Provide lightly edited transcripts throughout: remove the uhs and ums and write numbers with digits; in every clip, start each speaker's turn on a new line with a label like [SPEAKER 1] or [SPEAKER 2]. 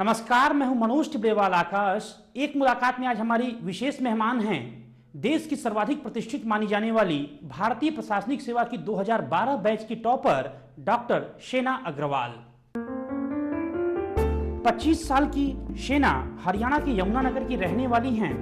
[SPEAKER 1] नमस्कार, मैं हूं मनोज टिब्रेवाल आकाश। एक मुलाकात में आज हमारी विशेष मेहमान हैं देश की सर्वाधिक प्रतिष्ठित मानी जाने वाली भारतीय प्रशासनिक सेवा की 2012 बैच की टॉपर डॉक्टर शेना अग्रवाल। 25 साल की शेना हरियाणा के यमुनानगर की रहने वाली हैं।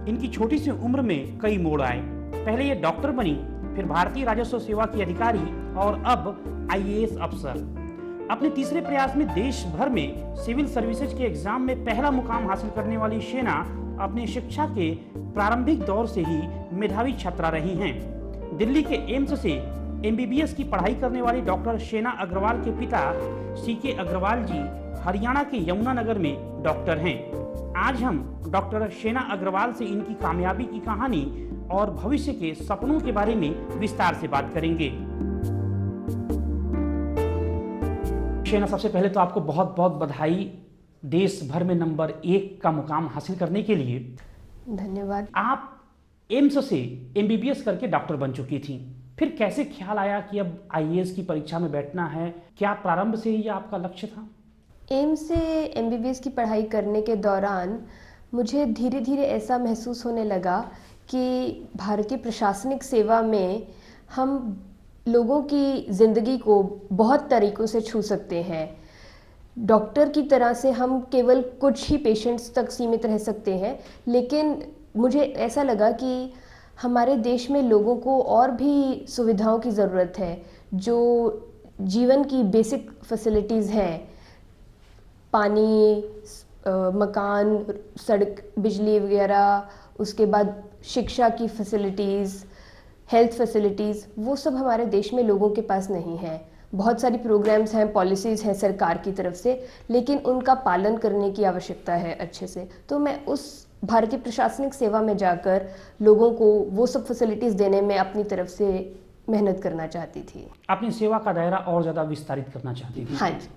[SPEAKER 1] इनकी छोटी सी उम्र में कई मोड़ आए। पहले ये डॉक्टर बनी, फिर भारतीय राजस्व सेवा की अधिकारी और अब आईएएस अफसर। अपने तीसरे प्रयास में देश भर में सिविल सर्विसेज के एग्जाम में पहला मुकाम हासिल करने वाली शेना अपनी शिक्षा के प्रारंभिक दौर से ही मेधावी छात्रा रही हैं। दिल्ली के एम्स से एमबीबीएस की पढ़ाई करने वाली डॉक्टर शेना अग्रवाल के पिता सीके अग्रवाल जी हरियाणा के यमुनानगर में डॉक्टर हैं। आज हम डॉक्टर शेना अग्रवाल से इनकी कामयाबी की कहानी और भविष्य के सपनों के बारे में विस्तार से बात करेंगे। शेना, सबसे पहले तो आपको बहुत बहुत बधाई देश भर में नंबर 1 का मुकाम हासिल करने के लिए।
[SPEAKER 2] धन्यवाद।
[SPEAKER 1] आप एम्स से एमबीबीएस करके डॉक्टर बन चुकी थी, फिर कैसे ख्याल आया कि अब आईएएस की परीक्षा में बैठना है? क्या प्रारंभ से ही आपका लक्ष्य था?
[SPEAKER 2] एम्स से एमबीबीएस की पढ़ाई करने के दौरान मुझे धीरे धीरे ऐसा महसूस होने लगा कि भारतीय प्रशासनिक सेवा में हम लोगों की ज़िंदगी को बहुत तरीक़ों से छू सकते हैं। डॉक्टर की तरह से हम केवल कुछ ही पेशेंट्स तक सीमित रह सकते हैं, लेकिन मुझे ऐसा लगा कि हमारे देश में लोगों को और भी सुविधाओं की ज़रूरत है। जो जीवन की बेसिक फैसिलिटीज़ हैं, पानी, मकान, सड़क, बिजली वगैरह, उसके बाद शिक्षा की फैसिलिटीज़, हेल्थ फैसिलिटीज़, वो सब हमारे देश में लोगों के पास नहीं है। बहुत सारी प्रोग्राम्स हैं, पॉलिसीज़ हैं सरकार की तरफ से, लेकिन उनका पालन करने की आवश्यकता है अच्छे से। तो मैं उस भारतीय प्रशासनिक सेवा में जाकर लोगों को वो सब फैसिलिटीज़ देने में अपनी तरफ से मेहनत करना चाहती थी।
[SPEAKER 1] अपनी सेवा का दायरा और ज़्यादा विस्तारित करना चाहती थी?
[SPEAKER 2] हाँ जी।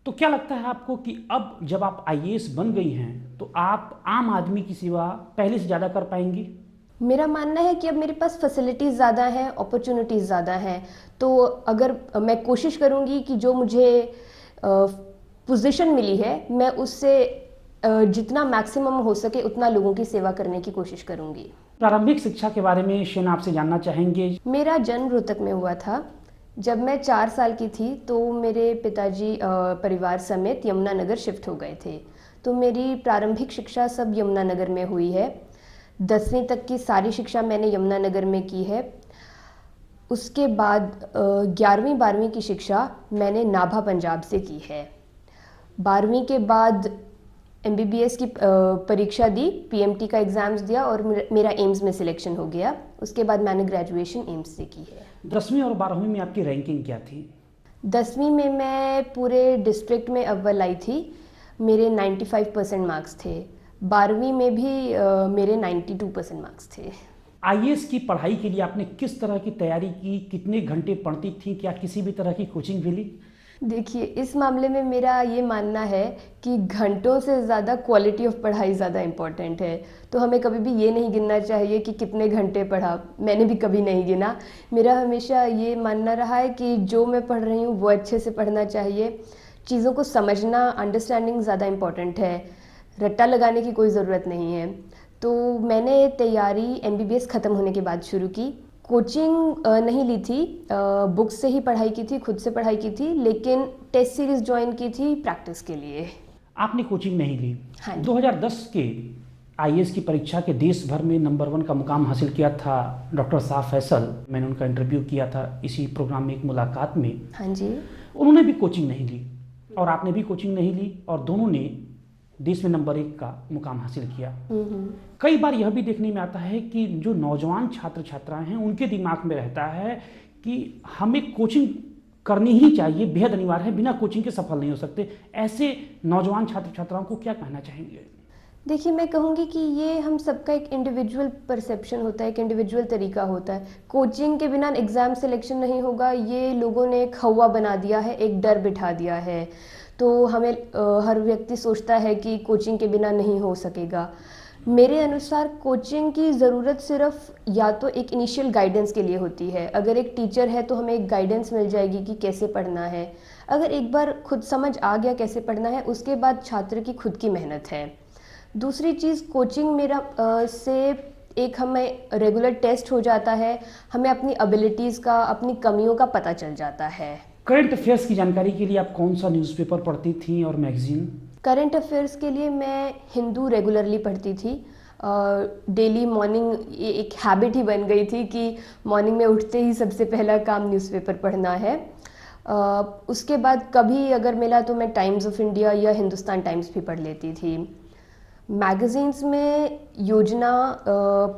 [SPEAKER 1] तो क्या लगता है आपको कि अब जब आप आईएएस बन गई हैं तो आप आम आदमी की सेवा पहले से ज़्यादा कर पाएंगी?
[SPEAKER 2] मेरा मानना है कि अब मेरे पास फैसिलिटीज़ ज़्यादा हैं, अपॉर्चुनिटीज़ ज़्यादा हैं, तो अगर मैं कोशिश करूँगी कि जो मुझे पोजीशन मिली है मैं उससे जितना मैक्सिमम हो सके उतना लोगों की सेवा करने की कोशिश करूँगी।
[SPEAKER 1] प्रारंभिक शिक्षा के बारे में शेना आपसे जानना चाहेंगे।
[SPEAKER 2] मेरा जन्म रोहतक में हुआ था। जब मैं 4 साल की थी तो मेरे पिताजी परिवार समेत यमुनानगर शिफ्ट हो गए थे, तो मेरी प्रारंभिक शिक्षा सब यमुनानगर में हुई है। 10वीं तक की सारी शिक्षा मैंने यमुनानगर में की है। उसके बाद 11वीं 12वीं की शिक्षा मैंने नाभा पंजाब से की है। 12वीं के बाद एमबीबीएस की परीक्षा दी, पीएमटी का एग्ज़ाम्स दिया और मेरा एम्स में सिलेक्शन हो गया। उसके बाद मैंने ग्रेजुएशन एम्स से की है।
[SPEAKER 1] 10वीं और 12वीं में आपकी रैंकिंग क्या थी?
[SPEAKER 2] 10वीं में मैं पूरे डिस्ट्रिक्ट में अव्वल आई थी। मेरे 95% मार्क्स थे। 12वीं में भी मेरे 92% मार्क्स थे।
[SPEAKER 1] आईएएस की पढ़ाई के लिए आपने किस तरह की तैयारी की? कितने घंटे पढ़ती थी? क्या किसी भी तरह की कोचिंग भी ली?
[SPEAKER 2] देखिए, इस मामले में मेरा ये मानना है कि घंटों से ज़्यादा क्वालिटी ऑफ पढ़ाई ज़्यादा इम्पॉर्टेंट है। तो हमें कभी भी ये नहीं गिनना चाहिए कि कितने घंटे पढ़ा। मैंने भी कभी नहीं गिना। मेरा हमेशा ये मानना रहा है कि जो मैं पढ़ रही हूँ वो अच्छे से पढ़ना चाहिए। चीज़ों को समझना, अंडरस्टैंडिंग ज़्यादा इम्पॉर्टेंट है। रट्टा लगाने की कोई ज़रूरत नहीं है। तो मैंने तैयारी एमबीबीएस ख़त्म होने के बाद शुरू की। कोचिंग नहीं ली थी, बुक्स से ही पढ़ाई की थी, खुद से पढ़ाई की थी, लेकिन टेस्ट सीरीज़ ज्वाइन की थी प्रैक्टिस के लिए।
[SPEAKER 1] आपने कोचिंग नहीं ली?
[SPEAKER 2] हाँ।
[SPEAKER 1] 2010 के आईएएस की परीक्षा के देश भर में नंबर 1 का मुकाम हासिल किया था डॉक्टर शाह फैसल। मैंने उनका इंटरव्यू किया था इसी प्रोग्राम में, एक मुलाकात में।
[SPEAKER 2] हाँ जी।
[SPEAKER 1] उन्होंने भी कोचिंग नहीं ली और आपने भी कोचिंग नहीं ली और दोनों ने देश में नंबर 1 का मुकाम हासिल किया। कई बार यह भी देखने में आता है कि जो नौजवान छात्र छात्राएं हैं उनके दिमाग में रहता है कि हमें कोचिंग करनी ही चाहिए, बेहद अनिवार्य है, बिना कोचिंग के सफल नहीं हो सकते। ऐसे नौजवान छात्र छात्राओं को क्या कहना चाहेंगे?
[SPEAKER 2] देखिए, मैं कहूँगी कि ये हम सबका एक इंडिविजुअल परसेप्शन होता है, एक इंडिविजुअल तरीका होता है। कोचिंग के बिना एग्ज़ाम सिलेक्शन नहीं होगा, ये लोगों ने एक हवा बना दिया है, एक डर बिठा दिया है। तो हमें हर व्यक्ति सोचता है कि कोचिंग के बिना नहीं हो सकेगा। मेरे अनुसार कोचिंग की ज़रूरत सिर्फ या तो एक इनिशियल गाइडेंस के लिए होती है। अगर एक टीचर है तो हमें एक गाइडेंस मिल जाएगी कि कैसे पढ़ना है। अगर एक बार खुद समझ आ गया कैसे पढ़ना है, उसके बाद छात्र की खुद की मेहनत है। दूसरी चीज़, कोचिंग मेरा से एक हमें रेगुलर टेस्ट हो जाता है, हमें अपनी एबिलिटीज़ का, अपनी कमियों का पता चल जाता है।
[SPEAKER 1] करंट अफेयर्स की जानकारी के लिए आप कौन सा न्यूज़पेपर पढ़ती थी और मैगजीन?
[SPEAKER 2] करंट अफेयर्स के लिए मैं हिंदू रेगुलरली पढ़ती थी। डेली मॉर्निंग ये एक हैबिट ही बन गई थी कि मॉर्निंग में उठते ही सबसे पहला काम न्यूज़पेपर पढ़ना है। उसके बाद कभी अगर मिला तो मैं टाइम्स ऑफ इंडिया या हिंदुस्तान टाइम्स भी पढ़ लेती थी। मैगज़ीन्स में योजना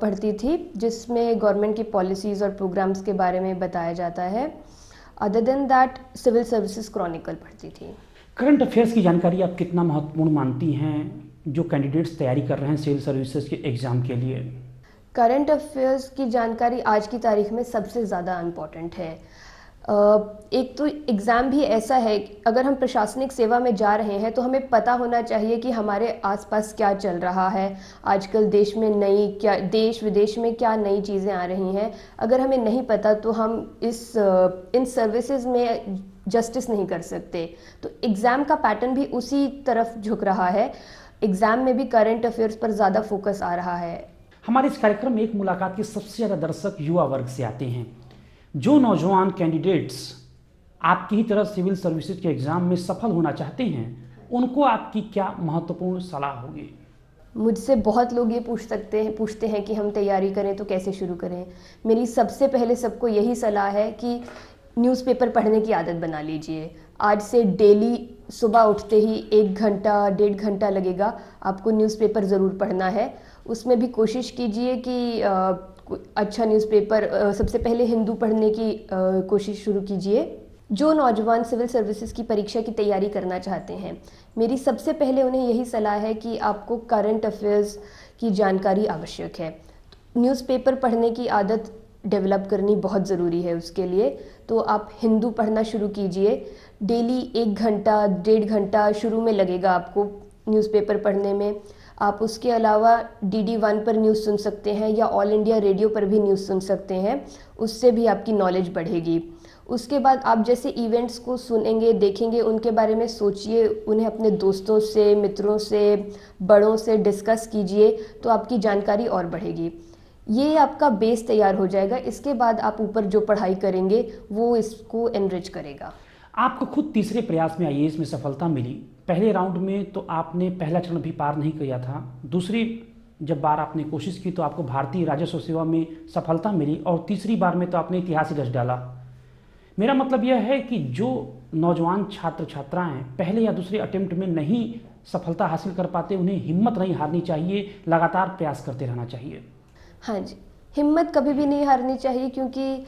[SPEAKER 2] पढ़ती थी, जिसमें गवर्नमेंट की पॉलिसीज़ और प्रोग्राम्स के बारे में बताया जाता है। Other than that civil services chronicle पढ़ती थी।
[SPEAKER 1] करंट अफेयर्स की जानकारी आप कितना महत्वपूर्ण मानती हैं जो कैंडिडेट्स तैयारी कर रहे हैं सिविल सर्विसेज के एग्ज़ाम के लिए?
[SPEAKER 2] करंट अफेयर्स की जानकारी आज की तारीख में सबसे ज़्यादा इम्पॉर्टेंट है। एक तो एग्ज़ाम भी ऐसा है, अगर हम प्रशासनिक सेवा में जा रहे हैं तो हमें पता होना चाहिए कि हमारे आसपास क्या चल रहा है, आजकल देश में देश विदेश में क्या नई चीज़ें आ रही हैं। अगर हमें नहीं पता तो हम इन सर्विसेज में जस्टिस नहीं कर सकते। तो एग्ज़ाम का पैटर्न भी उसी तरफ झुक रहा है। एग्ज़ाम में भी करंट अफेयर्स पर ज़्यादा फोकस आ रहा है।
[SPEAKER 1] हमारे इस कार्यक्रम में एक मुलाकात के सबसे ज़्यादा दर्शक युवा वर्ग से आते हैं। जो नौजवान कैंडिडेट्स आपकी ही तरह सिविल सर्विसेज के एग्ज़ाम में सफल होना चाहते हैं, उनको आपकी क्या महत्वपूर्ण सलाह होगी?
[SPEAKER 2] मुझसे बहुत लोग ये पूछते हैं कि हम तैयारी करें तो कैसे शुरू करें। मेरी सबसे पहले सबको यही सलाह है कि न्यूज़पेपर पढ़ने की आदत बना लीजिए। आज से डेली सुबह उठते ही 1 घंटा 1.5 घंटा लगेगा, आपको न्यूज़पेपर ज़रूर पढ़ना है। उसमें भी कोशिश कीजिए कि अच्छा न्यूज़पेपर, सबसे पहले हिंदू पढ़ने की कोशिश शुरू कीजिए। जो नौजवान सिविल सर्विसेज की परीक्षा की तैयारी करना चाहते हैं, मेरी सबसे पहले उन्हें यही सलाह है कि आपको करंट अफेयर्स की जानकारी आवश्यक है। न्यूज़पेपर पढ़ने की आदत डेवलप करनी बहुत ज़रूरी है उसके लिए। तो आप हिंदू पढ़ना शुरू कीजिए। डेली 1 घंटा 1.5 घंटा शुरू में लगेगा आपको न्यूज़पेपर पढ़ने में। आप उसके अलावा DD1 पर न्यूज़ सुन सकते हैं या ऑल इंडिया रेडियो पर भी न्यूज़ सुन सकते हैं, उससे भी आपकी नॉलेज बढ़ेगी। उसके बाद आप जैसे इवेंट्स को सुनेंगे, देखेंगे, उनके बारे में सोचिए, उन्हें अपने दोस्तों से, मित्रों से, बड़ों से डिस्कस कीजिए, तो आपकी जानकारी और बढ़ेगी। ये आपका बेस तैयार हो जाएगा। इसके बाद आप ऊपर जो पढ़ाई करेंगे वो इसको एनरिच करेगा।
[SPEAKER 1] आपको खुद तीसरे प्रयास में IAS में सफलता मिली। पहले राउंड में तो आपने पहला चरण भी पार नहीं किया था। दूसरी जब बार आपने कोशिश की तो आपको भारतीय राजस्व सेवा में सफलता मिली और तीसरी बार में तो आपने इतिहास ही रच डाला। मेरा मतलब यह है कि जो नौजवान छात्र छात्राएं पहले या दूसरे अटेम्प्ट में नहीं सफलता हासिल कर पाते, उन्हें हिम्मत नहीं हारनी चाहिए, लगातार प्रयास करते रहना चाहिए।
[SPEAKER 2] हाँ जी, हिम्मत कभी भी नहीं हारनी चाहिए, क्योंकि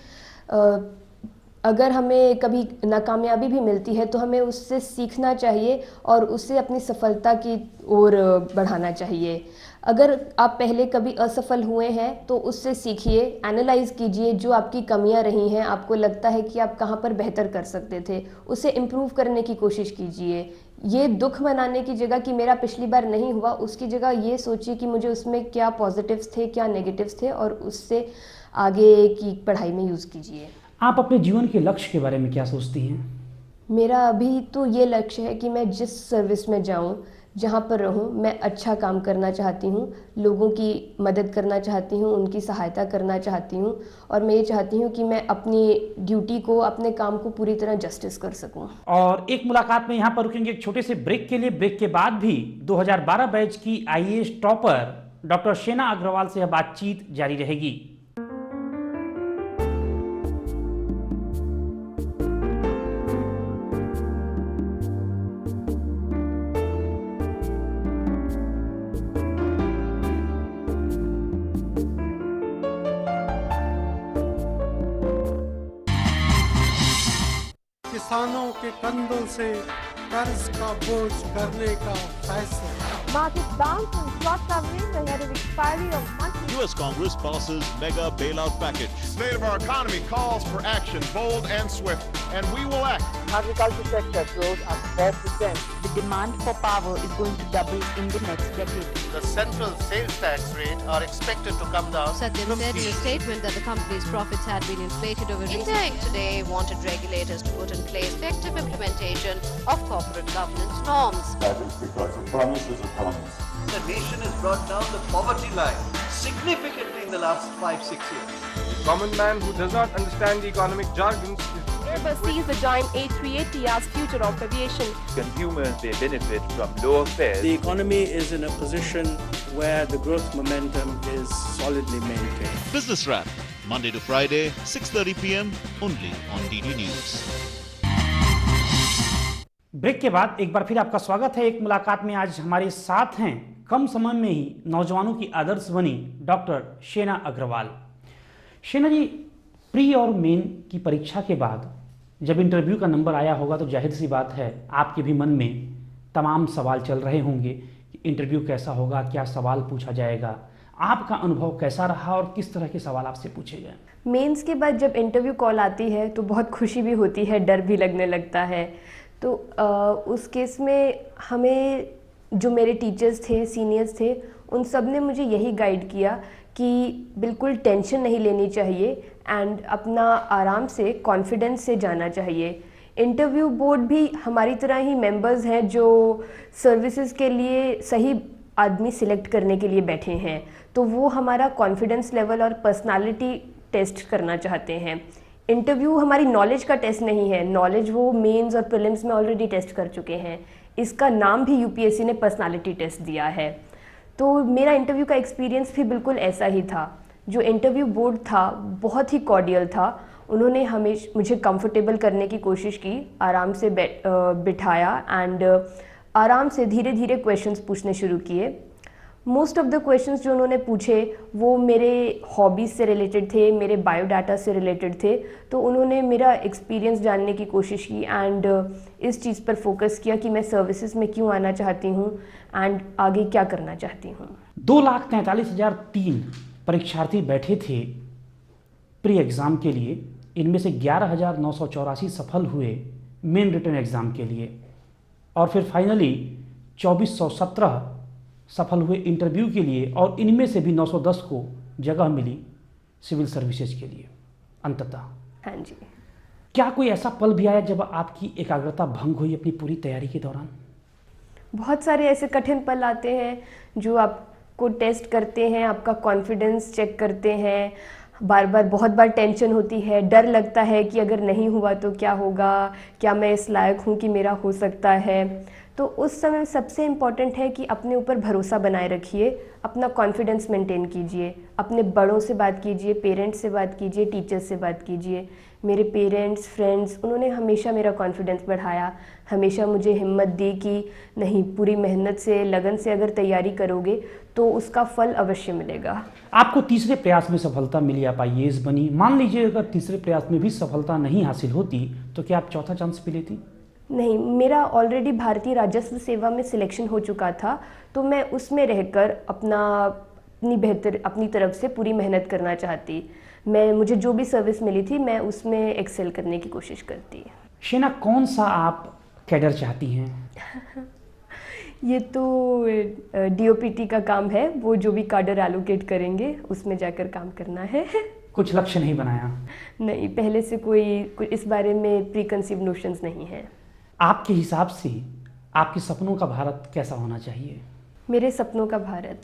[SPEAKER 2] अगर हमें कभी नाकामयाबी भी मिलती है तो हमें उससे सीखना चाहिए और उससे अपनी सफलता की ओर बढ़ाना चाहिए। अगर आप पहले कभी असफल हुए हैं तो उससे सीखिए, एनालाइज़ कीजिए जो आपकी कमियां रही हैं, आपको लगता है कि आप कहाँ पर बेहतर कर सकते थे, उसे इम्प्रूव करने की कोशिश कीजिए। ये दुख मनाने की जगह कि मेरा पिछली बार नहीं हुआ, उसकी जगह ये सोचिए कि मुझे उसमें क्या पॉजिटिव्स थे, क्या नेगेटिव्स थे, और उससे आगे की पढ़ाई में यूज़ कीजिए।
[SPEAKER 1] आप अपने जीवन के लक्ष्य के बारे में क्या सोचती हैं?
[SPEAKER 2] मेरा अभी तो ये लक्ष्य है कि मैं जिस सर्विस में जाऊं, जहां पर रहूं, मैं अच्छा काम करना चाहती हूं, लोगों की मदद करना चाहती हूं, उनकी सहायता करना चाहती हूं, और मैं ये चाहती हूं कि मैं अपनी ड्यूटी को, अपने काम को पूरी तरह जस्टिस कर सकूं।
[SPEAKER 1] और एक मुलाकात में यहाँ पर रुकेंगे एक छोटे से ब्रेक के लिए। ब्रेक के बाद भी 2012 बैच की IAS टॉपर डॉक्टर शेना अग्रवाल से यह बातचीत जारी रहेगी।
[SPEAKER 3] किसानों के कंधों से कर्ज का बोझ करने का फैसला।
[SPEAKER 4] Market bounce and short covering ahead of expiry of monthly.
[SPEAKER 5] U.S. Congress passes mega bailout package.
[SPEAKER 6] State of our economy calls for action, bold and swift, and we will act. agriculture sector grows at 4%.
[SPEAKER 7] The demand for power is going to double in the next decade.
[SPEAKER 8] The central sales tax rate are expected to come down.
[SPEAKER 9] Satyam said in a statement that the company's profits had been inflated over recent
[SPEAKER 10] India today wanted regulators to put in place effective implementation of corporate governance norms.
[SPEAKER 11] That is because the promises are promised.
[SPEAKER 12] The nation has brought down the poverty line significantly in the last 5-6 years.
[SPEAKER 13] The common man who does not understand the economic jargons
[SPEAKER 4] Airbus sees the giant A380 as future of aviation.
[SPEAKER 14] Consumers may benefit from lower fares.
[SPEAKER 3] The economy is in a position where the growth momentum is solidly maintained.
[SPEAKER 5] Business Wrap, Monday to Friday, 6:30 p.m. only on DD News.
[SPEAKER 1] Break के बाद एक बार फिर आपका स्वागत है। एक मुलाकात में आज हमारे साथ हैं कम समय में ही नौजवानों की आदर्श बनी डॉक्टर शेना अग्रवाल। शेना जी, प्री और मेन की परीक्षा के बाद जब इंटरव्यू का नंबर आया होगा तो जाहिर सी बात है आपके भी मन में तमाम सवाल चल रहे होंगे कि इंटरव्यू कैसा होगा, क्या सवाल पूछा जाएगा। आपका अनुभव कैसा रहा और किस तरह के सवाल आपसे पूछे गए?
[SPEAKER 2] मेंस के बाद जब इंटरव्यू कॉल आती है तो बहुत खुशी भी होती है, डर भी लगने लगता है। तो उस केस में हमें जो मेरे टीचर्स थे, सीनियर्स थे, उन सब ने मुझे यही गाइड किया कि बिल्कुल टेंशन नहीं लेनी चाहिए एंड अपना आराम से कॉन्फिडेंस से जाना चाहिए। इंटरव्यू बोर्ड भी हमारी तरह ही मेंबर्स हैं जो सर्विसेज के लिए सही आदमी सिलेक्ट करने के लिए बैठे हैं, तो वो हमारा कॉन्फिडेंस लेवल और पर्सनालिटी टेस्ट करना चाहते हैं। इंटरव्यू हमारी नॉलेज का टेस्ट नहीं है, नॉलेज वो मेंस और प्रीलिम्स में ऑलरेडी टेस्ट कर चुके हैं। इसका नाम भी यूपीएससी ने पर्सनालिटी टेस्ट दिया है। तो मेरा इंटरव्यू का एक्सपीरियंस भी बिल्कुल ऐसा ही था। जो इंटरव्यू बोर्ड था बहुत ही कॉर्डियल था। उन्होंने मुझे कंफर्टेबल करने की कोशिश की, आराम से बिठाया एंड आराम से धीरे धीरे क्वेश्चंस पूछने शुरू किए। मोस्ट ऑफ द क्वेश्चंस जो उन्होंने पूछे वो मेरे हॉबीज़ से रिलेटेड थे, मेरे बायोडाटा से रिलेटेड थे। तो उन्होंने मेरा एक्सपीरियंस जानने की कोशिश की एंड इस चीज़ पर फोकस किया कि मैं सर्विसेज में क्यों आना चाहती हूँ एंड आगे क्या करना चाहती हूँ।
[SPEAKER 1] 2,43,003 परीक्षार्थी बैठे थे प्री एग्ज़ाम के लिए। इनमें से 11,984 सफल हुए मेन रिटन एग्ज़ाम के लिए और फिर फाइनली 2,417 सफल हुए इंटरव्यू के लिए और इनमें से भी 910 को जगह मिली सिविल सर्विसेज के लिए अंततः।
[SPEAKER 2] हाँ जी।
[SPEAKER 1] क्या कोई ऐसा पल भी आया जब आपकी एकाग्रता भंग हुई अपनी पूरी तैयारी के दौरान?
[SPEAKER 2] बहुत सारे ऐसे कठिन पल आते हैं जो आपको टेस्ट करते हैं, आपका कॉन्फिडेंस चेक करते हैं। बार बार बहुत बार टेंशन होती है, डर लगता है कि अगर नहीं हुआ तो क्या होगा, क्या मैं इस लायक हूँ कि मेरा हो सकता है। तो उस समय सबसे इम्पॉर्टेंट है कि अपने ऊपर भरोसा बनाए रखिए, अपना कॉन्फिडेंस मेंटेन कीजिए, अपने बड़ों से बात कीजिए, पेरेंट्स से बात कीजिए, टीचर्स से बात कीजिए। मेरे पेरेंट्स, फ्रेंड्स, उन्होंने हमेशा मेरा कॉन्फिडेंस बढ़ाया, हमेशा मुझे हिम्मत दी कि नहीं, पूरी मेहनत से, लगन से अगर तैयारी करोगे तो उसका फल अवश्य मिलेगा।
[SPEAKER 1] आपको तीसरे प्रयास में सफलता मिली, आप IAS बनी। मान लीजिए अगर तीसरे प्रयास में भी सफलता नहीं हासिल होती तो क्या आप चौथा चांस भी लेती?
[SPEAKER 2] नहीं, मेरा ऑलरेडी भारतीय राजस्व सेवा में सिलेक्शन हो चुका था, तो मैं उसमें रहकर अपनी तरफ से पूरी मेहनत करना चाहती। मुझे जो भी सर्विस मिली थी मैं उसमें एक्सेल करने की कोशिश करती।
[SPEAKER 1] शेना, कौन सा आप कैडर चाहती हैं?
[SPEAKER 2] ये तो DOPT का काम है, वो जो भी कैडर एलोकेट करेंगे उसमें जाकर काम करना है।
[SPEAKER 1] कुछ लक्ष्य नहीं बनाया?
[SPEAKER 2] नहीं, पहले से कोई इस बारे में प्री कंसीव नोशंस नहीं है।
[SPEAKER 1] आपके हिसाब से आपके सपनों का भारत कैसा होना चाहिए?
[SPEAKER 2] मेरे सपनों का भारत,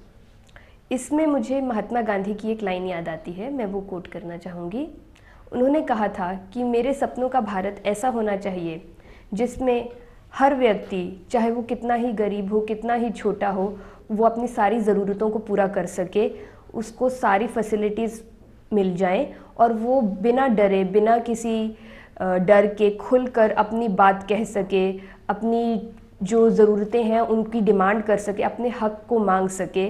[SPEAKER 2] इसमें मुझे महात्मा गांधी की एक लाइन याद आती है, मैं वो कोट करना चाहूँगी। उन्होंने कहा था कि मेरे सपनों का भारत ऐसा होना चाहिए जिसमें हर व्यक्ति, चाहे वो कितना ही गरीब हो, कितना ही छोटा हो, वो अपनी सारी ज़रूरतों को पूरा कर सके, उसको सारी फैसिलिटीज़ मिल जाएं और वो बिना डरे, बिना किसी डर के खुलकर अपनी बात कह सके, अपनी जो ज़रूरतें हैं उनकी डिमांड कर सके, अपने हक को मांग सके।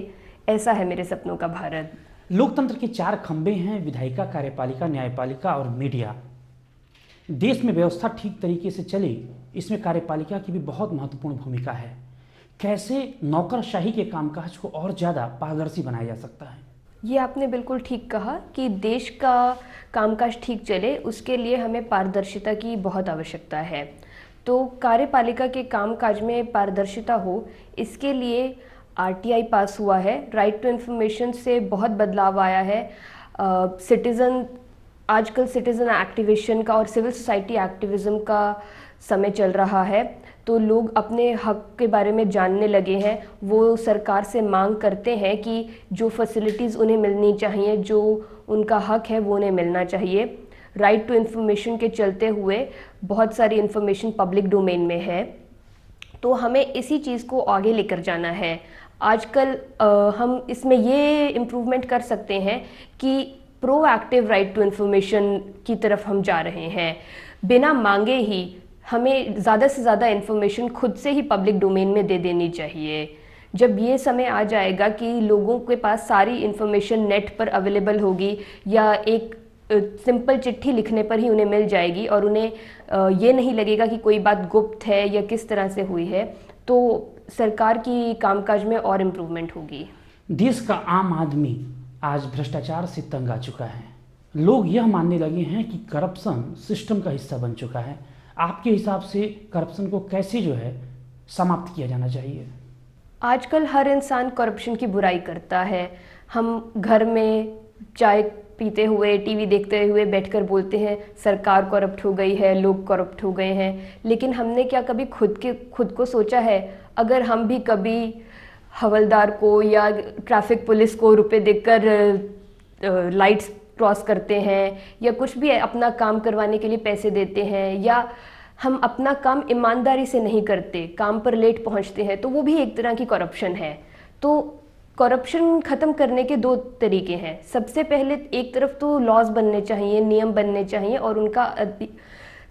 [SPEAKER 2] ऐसा है मेरे सपनों का भारत।
[SPEAKER 1] लोकतंत्र के 4 खंभे हैं, विधायिका, कार्यपालिका, न्यायपालिका और मीडिया। देश में व्यवस्था ठीक तरीके से चले, इसमें कार्यपालिका की भी बहुत महत्वपूर्ण भूमिका है। कैसे नौकरशाही के कामकाज को और ज़्यादा पारदर्शी बनाया जा सकता है?
[SPEAKER 2] ये आपने बिल्कुल ठीक कहा कि देश का कामकाज ठीक चले उसके लिए हमें पारदर्शिता की बहुत आवश्यकता है। तो कार्यपालिका के कामकाज में पारदर्शिता हो, इसके लिए RTI पास हुआ है। राइट टू इन्फॉर्मेशन से बहुत बदलाव आया है। आजकल सिटीज़न एक्टिवेशन का और सिविल सोसाइटी एक्टिविज़म का समय चल रहा है, तो लोग अपने हक के बारे में जानने लगे हैं। वो सरकार से मांग करते हैं कि जो फैसिलिटीज़ उन्हें मिलनी चाहिए, जो उनका हक है वो उन्हें मिलना चाहिए। राइट टू इन्फॉर्मेशन के चलते हुए बहुत सारी इन्फॉर्मेशन पब्लिक डोमेन में है, तो हमें इसी चीज़ को आगे लेकर जाना है। आजकल हम इसमें ये इम्प्रूवमेंट कर सकते हैं कि प्रोएक्टिव राइट टू इन्फॉर्मेशन की तरफ हम जा रहे हैं। बिना मांगे ही हमें ज़्यादा से ज़्यादा इन्फॉर्मेशन खुद से ही पब्लिक डोमेन में दे देनी चाहिए। जब ये समय आ जाएगा कि लोगों के पास सारी इन्फॉर्मेशन नेट पर अवेलेबल होगी या एक सिंपल चिट्ठी लिखने पर ही उन्हें मिल जाएगी और उन्हें ये नहीं लगेगा कि कोई बात गुप्त है या किस तरह से हुई है, तो सरकार की कामकाज में और इम्प्रूवमेंट होगी।
[SPEAKER 1] देश का आम आदमी आज भ्रष्टाचार से तंग आ चुका है। लोग यह मानने लगे हैं कि करप्शन सिस्टम का हिस्सा बन चुका है। आपके हिसाब से करप्शन को कैसे जो है समाप्त किया जाना चाहिए?
[SPEAKER 2] आजकल हर इंसान करप्शन की बुराई करता है। हम घर में चाय पीते हुए, टीवी देखते हुए बैठकर बोलते हैं सरकार करप्ट हो गई है, लोग करप्ट हो गए हैं, लेकिन हमने क्या कभी खुद को सोचा है, अगर हम भी कभी हवलदार को या ट्रैफिक पुलिस को रुपए देकर लाइट्स क्रॉस करते हैं या कुछ भी अपना काम करवाने के लिए पैसे देते हैं, या हम अपना काम ईमानदारी से नहीं करते, काम पर लेट पहुंचते हैं, तो वो भी एक तरह की करप्शन है। तो करप्शन ख़त्म करने के दो तरीके हैं। सबसे पहले एक तरफ तो लॉज बनने चाहिए, नियम बनने चाहिए और उनका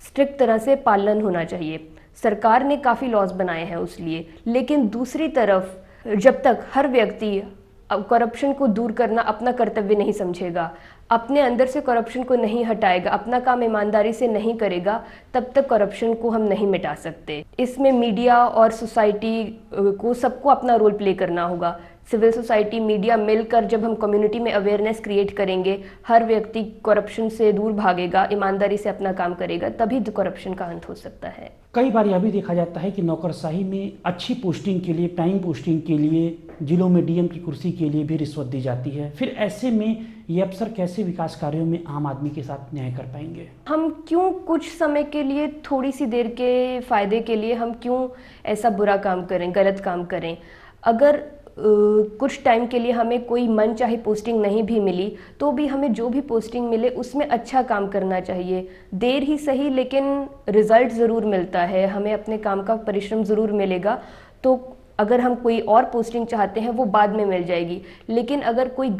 [SPEAKER 2] स्ट्रिक्ट तरह से पालन होना चाहिए। सरकार ने काफ़ी लॉज बनाए हैं उस लिए, लेकिन दूसरी तरफ जब तक हर व्यक्ति करप्शन को दूर करना अपना कर्तव्य नहीं समझेगा, अपने अंदर से करप्शन को नहीं हटाएगा, अपना काम ईमानदारी से नहीं करेगा, तब तक करप्शन को हम नहीं मिटा सकते। इसमें मीडिया और सोसाइटी को सबको अपना रोल प्ले करना होगा। सिविल सोसाइटी, मीडिया मिलकर जब हम कम्युनिटी में अवेयरनेस क्रिएट करेंगे, हर व्यक्ति करप्शन से दूर भागेगा, ईमानदारी से अपना काम करेगा, तभी तो करप्शन का अंत हो सकता है।
[SPEAKER 1] कई बार यह भी देखा जाता है कि नौकरशाही में अच्छी पोस्टिंग के लिए, टाइम पोस्टिंग के लिए, जिलों में DM की कुर्सी के लिए भी रिश्वत दी जाती है। फिर ऐसे में ये अफसर कैसे विकास कार्यों में आम आदमी के साथ न्याय कर पाएंगे? हम
[SPEAKER 2] क्यों कुछ समय के लिए, थोड़ी सी देर के फ़ायदे के लिए हम क्यों ऐसा बुरा काम करें, गलत काम करें? अगर कुछ टाइम के लिए हमें कोई मन चाहे पोस्टिंग नहीं भी मिली, तो भी हमें जो भी पोस्टिंग मिले उसमें अच्छा काम करना चाहिए। देर ही सही, लेकिन रिज़ल्ट ज़रूर मिलता है, हमें अपने काम का परिश्रम ज़रूर मिलेगा। तो अगर हम कोई और पोस्टिंग चाहते हैं वो बाद में मिल जाएगी, लेकिन अगर कोई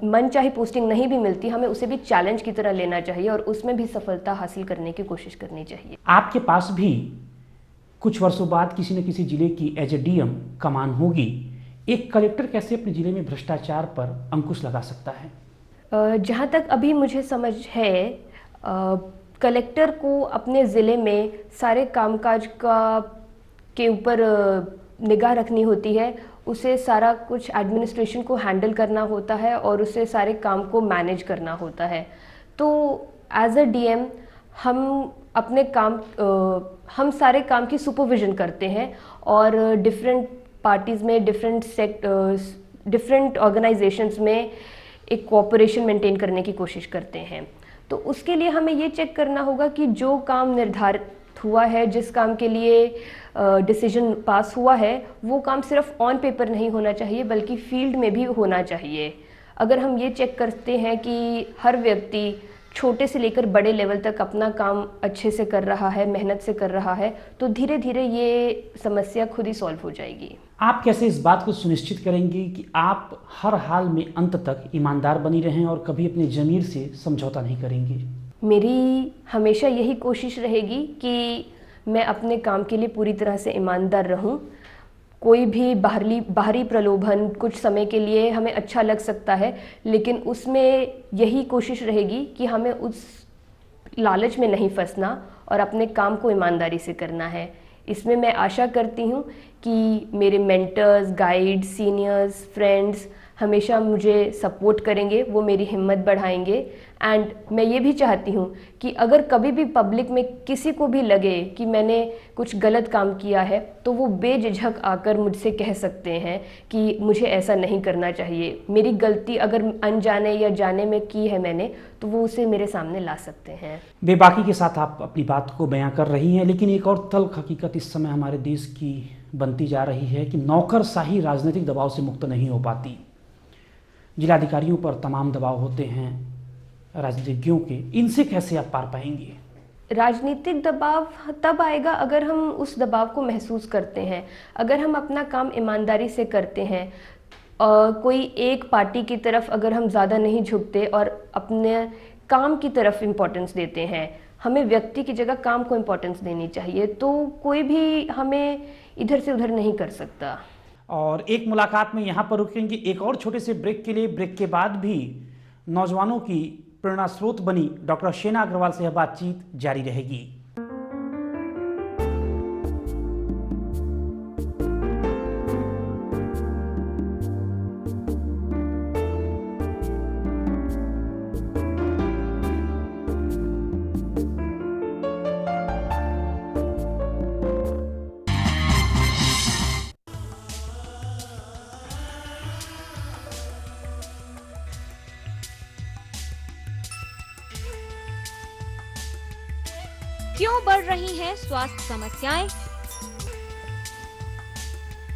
[SPEAKER 2] मन चाहे पोस्टिंग नहीं भी मिलती, हमें उसे भी चैलेंज की तरह लेना चाहिए और उसमें भी सफलता हासिल करने की कोशिश करनी चाहिए।
[SPEAKER 1] आपके पास भी कुछ वर्षों बाद किसी न किसी जिले की एज ए DM कमान होगी। एक कलेक्टर कैसे अपने जिले में भ्रष्टाचार पर अंकुश लगा सकता है?
[SPEAKER 2] जहाँ तक अभी मुझे समझ है, कलेक्टर को अपने ज़िले में सारे कामकाज के ऊपर निगाह रखनी होती है। उसे सारा कुछ एडमिनिस्ट्रेशन को हैंडल करना होता है और उसे सारे काम को मैनेज करना होता है। तो एज अ DM हम सारे काम की सुपरविजन करते हैं और डिफरेंट पार्टीज़ में, डिफरेंट ऑर्गेनाइजेशंस में एक कोऑपरेशन मेंटेन करने की कोशिश करते हैं। तो उसके लिए हमें ये चेक करना होगा कि जो काम निर्धारित हुआ है, जिस काम के लिए डिसीजन पास हुआ है, वो काम सिर्फ ऑन पेपर नहीं होना चाहिए बल्कि फील्ड में भी होना चाहिए। अगर हम ये चेक करते हैं कि हर व्यक्ति छोटे से लेकर बड़े लेवल तक अपना काम अच्छे से कर रहा है, मेहनत से कर रहा है, तो धीरे धीरे ये समस्या खुद ही सॉल्व हो जाएगी।
[SPEAKER 1] आप कैसे इस बात को सुनिश्चित करेंगे कि आप हर हाल में अंत तक ईमानदार बनी रहें और कभी अपने ज़मीर से समझौता नहीं करेंगे?
[SPEAKER 2] मेरी हमेशा यही कोशिश रहेगी कि मैं अपने काम के लिए पूरी तरह से ईमानदार रहूं। कोई भी बाहरी प्रलोभन कुछ समय के लिए हमें अच्छा लग सकता है, लेकिन उसमें यही कोशिश रहेगी कि हमें उस लालच में नहीं फंसना और अपने काम को ईमानदारी से करना है। इसमें मैं आशा करती हूँ कि मेरे मेंटर्स, गाइड्स, सीनियर्स, फ्रेंड्स हमेशा मुझे सपोर्ट करेंगे, वो मेरी हिम्मत बढ़ाएंगे। एंड मैं ये भी चाहती हूँ कि अगर कभी भी पब्लिक में किसी को भी लगे कि मैंने कुछ गलत काम किया है तो वो बेझिझक आकर मुझसे कह सकते हैं कि मुझे ऐसा नहीं करना चाहिए। मेरी गलती अगर अनजाने या जाने में की है मैंने तो वो उसे मेरे सामने ला सकते हैं।
[SPEAKER 1] बेबाकी के साथ आप अपनी बात को बयां कर रही हैं, लेकिन एक और तल्ख हकीकत इस समय हमारे देश की बनती जा रही है कि नौकरशाही राजनीतिक दबाव से मुक्त नहीं हो पाती। जिलाधिकारियों पर तमाम दबाव होते हैं राजनीतिज्ञों के, इनसे कैसे आप पार पाएंगे?
[SPEAKER 2] राजनीतिक दबाव तब आएगा अगर हम उस दबाव को महसूस करते हैं, अगर हम अपना काम ईमानदारी से करते हैं। कोई एक पार्टी की तरफ अगर हम ज़्यादा नहीं झुकते और अपने काम की तरफ इम्पोर्टेंस देते हैं, हमें व्यक्ति की जगह काम को इम्पोर्टेंस देनी चाहिए, तो कोई भी हमें इधर से उधर नहीं कर सकता।
[SPEAKER 1] और एक मुलाकात में यहाँ पर रुकेंगे एक और छोटे से ब्रेक के लिए। ब्रेक के बाद भी नौजवानों की प्रेरणा स्रोत बनी डॉक्टर शेना अग्रवाल से यह बातचीत जारी रहेगी।
[SPEAKER 15] क्यों बढ़ रही हैं स्वास्थ्य समस्याएं?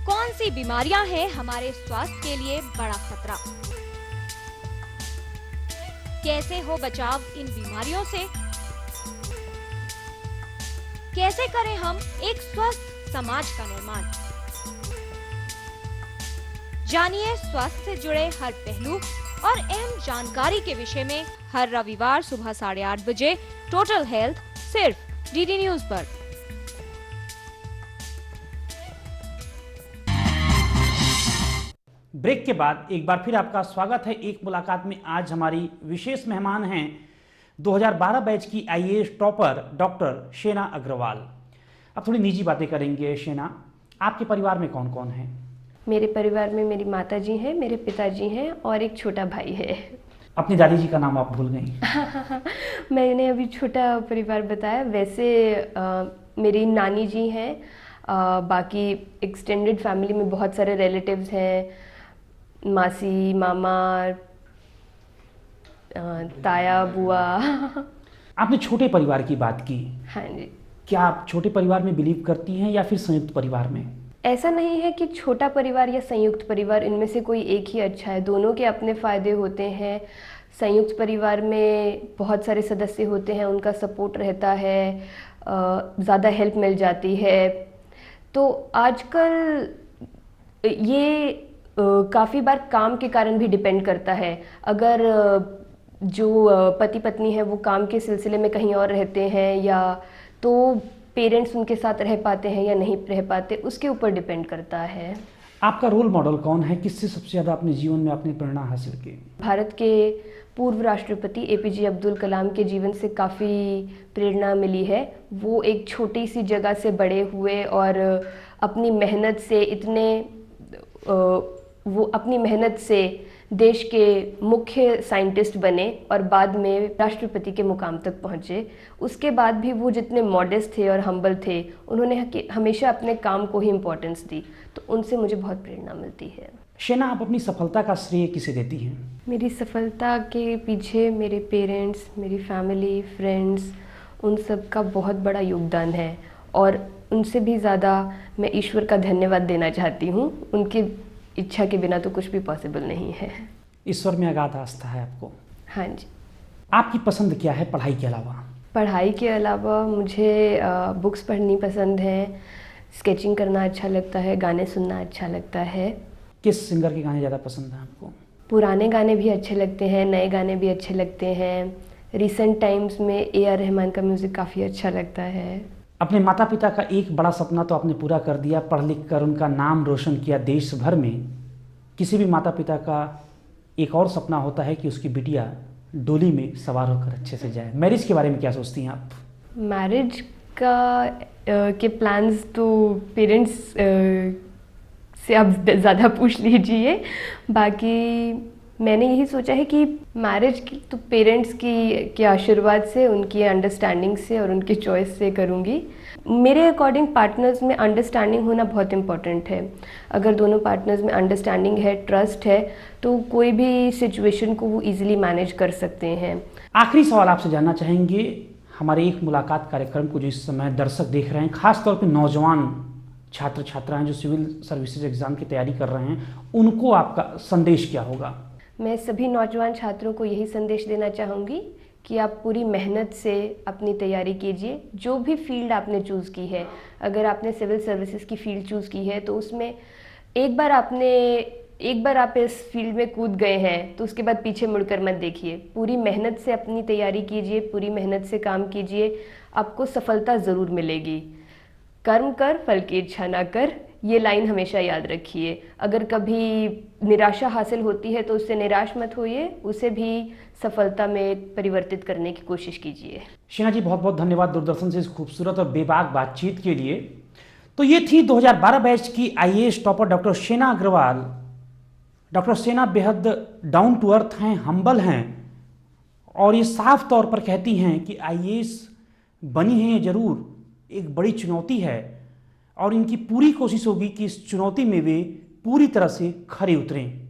[SPEAKER 15] कौन सी बीमारियां हैं हमारे स्वास्थ्य के लिए बड़ा खतरा? कैसे हो बचाव इन बीमारियों से? कैसे करें हम एक स्वस्थ समाज का निर्माण? जानिए स्वास्थ्य से जुड़े हर पहलू और अहम जानकारी के विषय में हर रविवार सुबह 8:30 बजे टोटल हेल्थ सिर्फ डीडी न्यूज पर।
[SPEAKER 1] ब्रेक के बाद एक बार फिर आपका स्वागत है एक मुलाकात में। आज हमारी विशेष मेहमान हैं 2012 बैच की आईएएस टॉपर डॉक्टर शेना अग्रवाल। अब थोड़ी निजी बातें करेंगे। शेना, आपके परिवार में कौन कौन है?
[SPEAKER 2] मेरे परिवार में मेरी माताजी हैं, मेरे पिताजी हैं और एक छोटा भाई है।
[SPEAKER 1] अपनी दादी जी का नाम आप भूल गई।
[SPEAKER 2] मैंने अभी छोटा परिवार बताया। वैसे मेरी नानी जी हैं, बाकी एक्सटेंडेड फैमिली में बहुत सारे रिलेटिव्स हैं, मासी, मामा, ताया, बुआ।
[SPEAKER 1] आपने छोटे परिवार की बात की।
[SPEAKER 2] हाँ जी।
[SPEAKER 1] क्या आप छोटे परिवार में बिलीव करती हैं या फिर संयुक्त परिवार में?
[SPEAKER 2] ऐसा नहीं है कि छोटा परिवार या संयुक्त परिवार, इनमें से कोई एक ही अच्छा है। दोनों के अपने फ़ायदे होते हैं। संयुक्त परिवार में बहुत सारे सदस्य होते हैं, उनका सपोर्ट रहता है, ज़्यादा हेल्प मिल जाती है। तो आजकल ये काफ़ी बार काम के कारण भी डिपेंड करता है। अगर जो पति पत्नी है वो काम के सिलसिले में कहीं और रहते हैं, या तो पेरेंट्स उनके साथ रह पाते हैं या नहीं रह पाते, उसके ऊपर डिपेंड करता है।
[SPEAKER 1] आपका रोल मॉडल कौन है? किससे सबसे ज़्यादा अपने जीवन में आपने प्रेरणा हासिल की?
[SPEAKER 2] भारत के पूर्व राष्ट्रपति एपीजे अब्दुल कलाम के जीवन से काफ़ी प्रेरणा मिली है। वो एक छोटी सी जगह से बड़े हुए और अपनी मेहनत से देश के मुख्य साइंटिस्ट बने और बाद में राष्ट्रपति के मुकाम तक पहुँचे। उसके बाद भी वो जितने मॉडेस्ट थे और हम्बल थे, उन्होंने हमेशा अपने काम को ही इम्पोर्टेंस दी, तो उनसे मुझे बहुत प्रेरणा मिलती है।
[SPEAKER 1] शेना, आप अपनी सफलता का श्रेय किसे देती हैं?
[SPEAKER 2] मेरी सफलता के पीछे मेरे पेरेंट्स, मेरी फैमिली, फ्रेंड्स, उन सब का बहुत बड़ा योगदान है। और उनसे भी ज़्यादा मैं ईश्वर का धन्यवाद देना चाहती हूँ। उनकी इच्छा के बिना तो कुछ भी पॉसिबल नहीं है।
[SPEAKER 1] ईश्वर में अगाध आस्था है आपको?
[SPEAKER 2] हाँ जी।
[SPEAKER 1] आपकी पसंद क्या है पढ़ाई के अलावा?
[SPEAKER 2] पढ़ाई के अलावा मुझे बुक्स पढ़नी पसंद है, स्केचिंग करना अच्छा लगता है, गाने सुनना अच्छा लगता है।
[SPEAKER 1] किस सिंगर के गाने ज़्यादा पसंद हैं आपको?
[SPEAKER 2] पुराने गाने भी अच्छे लगते हैं, नए गाने भी अच्छे लगते हैं। रिसेंट टाइम्स में AR रहमान का म्यूज़िक काफ़ी अच्छा लगता है।
[SPEAKER 1] अपने माता पिता का एक बड़ा सपना तो आपने पूरा कर दिया, पढ़ लिख कर उनका नाम रोशन किया देश भर में। किसी भी माता पिता का एक और सपना होता है कि उसकी बिटिया डोली में सवार होकर अच्छे से जाए। मैरिज के बारे में क्या सोचती हैं आप?
[SPEAKER 2] मैरिज के प्लान्स तो पेरेंट्स से आप ज़्यादा पूछ लीजिए। बाकी मैंने यही सोचा है कि मैरिज की तो पेरेंट्स के आशीर्वाद से, उनकी अंडरस्टैंडिंग से और उनके चॉइस से करूँगी। मेरे अकॉर्डिंग पार्टनर्स में अंडरस्टैंडिंग होना बहुत इम्पॉर्टेंट है। अगर दोनों पार्टनर्स में अंडरस्टैंडिंग है, ट्रस्ट है, तो कोई भी सिचुएशन को वो इजीली मैनेज कर सकते हैं।
[SPEAKER 1] आखिरी सवाल आपसे जानना चाहेंगे, हमारे एक मुलाकात कार्यक्रम को जो इस समय दर्शक देख रहे हैं, खास तौर पे नौजवान छात्र छात्राएं जो सिविल सर्विसेज एग्ज़ाम की तैयारी कर रहे हैं, उनको आपका संदेश क्या होगा?
[SPEAKER 2] मैं सभी नौजवान छात्रों को यही संदेश देना चाहूँगी कि आप पूरी मेहनत से अपनी तैयारी कीजिए। जो भी फील्ड आपने चूज़ की है, अगर आपने सिविल सर्विसेज की फील्ड चूज़ की है तो उसमें एक बार आप इस फील्ड में कूद गए हैं तो उसके बाद पीछे मुड़कर मत देखिए। पूरी मेहनत से अपनी तैयारी कीजिए, पूरी मेहनत से काम कीजिए, आपको सफलता ज़रूर मिलेगी। कर्म कर फल की इच्छा ना कर, ये लाइन हमेशा याद रखिए। अगर कभी निराशा हासिल होती है तो उससे निराश मत होइए, उसे भी सफलता में परिवर्तित करने की कोशिश कीजिए।
[SPEAKER 1] शेना जी, बहुत बहुत धन्यवाद दूरदर्शन से इस खूबसूरत और बेबाक बातचीत के लिए। तो ये थी 2012 बैच की IAS topper doctor शेना Agarwal. Doctor शेना बेहद डाउन टू अर्थ हैं, हम्बल हैं और ये साफ तौर पर कहती हैं कि IAS बनी है ये ज़रूर, एक बड़ी चुनौती है और इनकी पूरी कोशिश होगी कि इस चुनौती में वे पूरी तरह से खरे उतरें।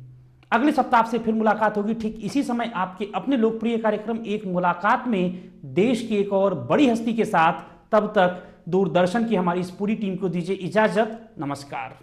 [SPEAKER 1] अगले सप्ताह आपसे फिर मुलाकात होगी ठीक इसी समय आपके अपने लोकप्रिय कार्यक्रम एक मुलाकात में, देश की एक और बड़ी हस्ती के साथ। तब तक दूरदर्शन की हमारी इस पूरी टीम को दीजिए इजाज़त। नमस्कार।